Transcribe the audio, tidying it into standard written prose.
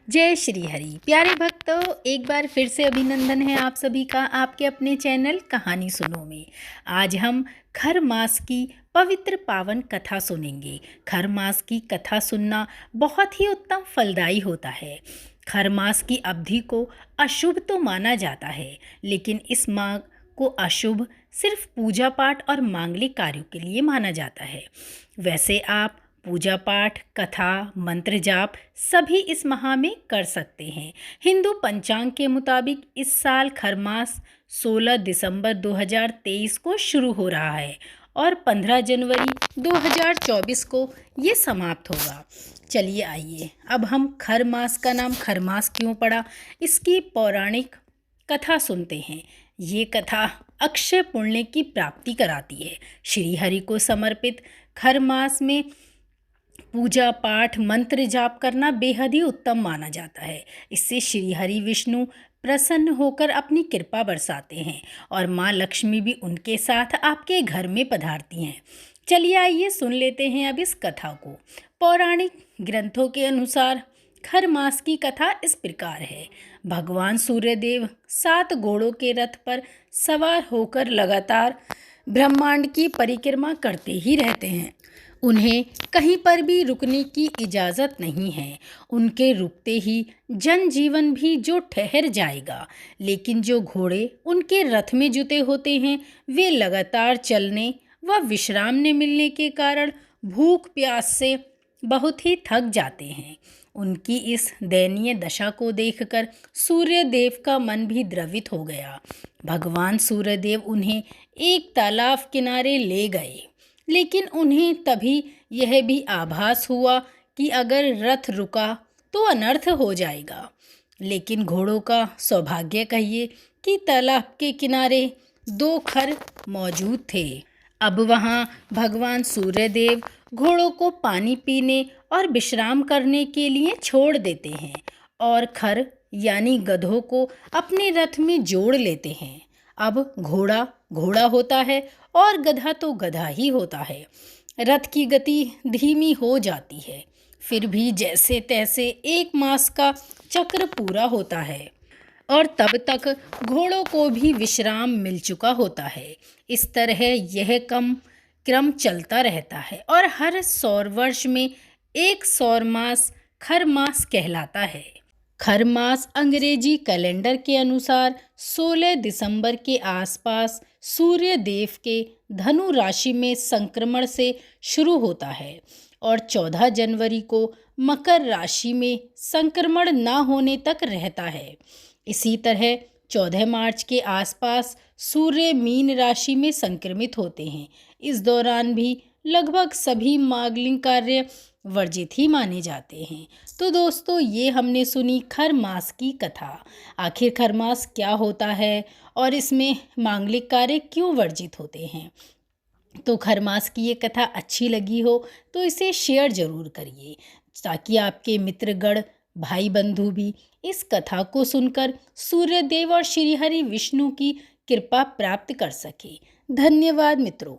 जय श्री हरि। प्यारे भक्तों, एक बार फिर से अभिनंदन है आप सभी का आपके अपने चैनल कहानी सुनो में। आज हम खर मास की पवित्र पावन कथा सुनेंगे। खर मास की कथा सुनना बहुत ही उत्तम फलदायी होता है। खर मास की अवधि को अशुभ तो माना जाता है, लेकिन इस माह को अशुभ सिर्फ पूजा पाठ और मांगलिक कार्यों के लिए माना जाता है। वैसे आप पूजा पाठ, कथा, मंत्र जाप सभी इस माह में कर सकते हैं। हिंदू पंचांग के मुताबिक इस साल खरमास 16 दिसंबर 2023 को शुरू हो रहा है और 15 जनवरी 2024 को ये समाप्त होगा। चलिए आइए, अब हम खरमास का नाम खरमास क्यों पड़ा, इसकी पौराणिक कथा सुनते हैं। ये कथा अक्षय पुण्य की प्राप्ति कराती है। श्री हरि को समर्पित खरमास में पूजा पाठ मंत्र जाप करना बेहद ही उत्तम माना जाता है। इससे श्री हरि विष्णु प्रसन्न होकर अपनी कृपा बरसाते हैं और माँ लक्ष्मी भी उनके साथ आपके घर में पधारती हैं। चलिए आइए सुन लेते हैं अब इस कथा को। पौराणिक ग्रंथों के अनुसार खर मास की कथा इस प्रकार है। भगवान सूर्यदेव 7 घोड़ों के रथ पर सवार होकर लगातार ब्रह्मांड की परिक्रमा करते ही रहते हैं। उन्हें कहीं पर भी रुकने की इजाज़त नहीं है। उनके रुकते ही जनजीवन भी जो ठहर जाएगा। लेकिन जो घोड़े उनके रथ में जुते होते हैं, वे लगातार चलने व विश्राम न मिलने के कारण भूख प्यास से बहुत ही थक जाते हैं। उनकी इस दयनीय दशा को देखकर सूर्यदेव का मन भी द्रवित हो गया। भगवान सूर्यदेव उन्हें एक तालाब किनारे ले गए, लेकिन उन्हें तभी यह भी आभास हुआ कि अगर रथ रुका तो अनर्थ हो जाएगा। लेकिन घोड़ों का सौभाग्य कहिए कि तालाब के किनारे 2 खर मौजूद थे। अब वहाँ भगवान सूर्यदेव घोड़ों को पानी पीने और विश्राम करने के लिए छोड़ देते हैं और खर यानी गधों को अपने रथ में जोड़ लेते हैं। अब घोड़ा घोड़ा होता है और गधा तो गधा ही होता है। रथ की गति धीमी हो जाती है, फिर भी जैसे तैसे 1 मास का चक्र पूरा होता है और तब तक घोड़ों को भी विश्राम मिल चुका होता है। इस तरह यह क्रम चलता रहता है और हर सौर वर्ष में एक सौर मास खर मास कहलाता है। खर मास अंग्रेजी कैलेंडर के अनुसार 16 दिसंबर के आसपास सूर्य देव के धनु राशि में संक्रमण से शुरू होता है और 14 जनवरी को मकर राशि में संक्रमण न होने तक रहता है। इसी तरह 14 मार्च के आसपास सूर्य मीन राशि में संक्रमित होते हैं। इस दौरान भी लगभग सभी मांगलिक कार्य वर्जित ही माने जाते हैं। तो दोस्तों, ये हमने सुनी खर मास की कथा। आखिर खर मास क्या होता है और इसमें मांगलिक कार्य क्यों वर्जित होते हैं। तो खर मास की ये कथा अच्छी लगी हो तो इसे शेयर ज़रूर करिए, ताकि आपके मित्रगण भाई बंधु भी इस कथा को सुनकर सूर्यदेव और श्री हरि विष्णु की कृपा प्राप्त कर सके। धन्यवाद मित्रों।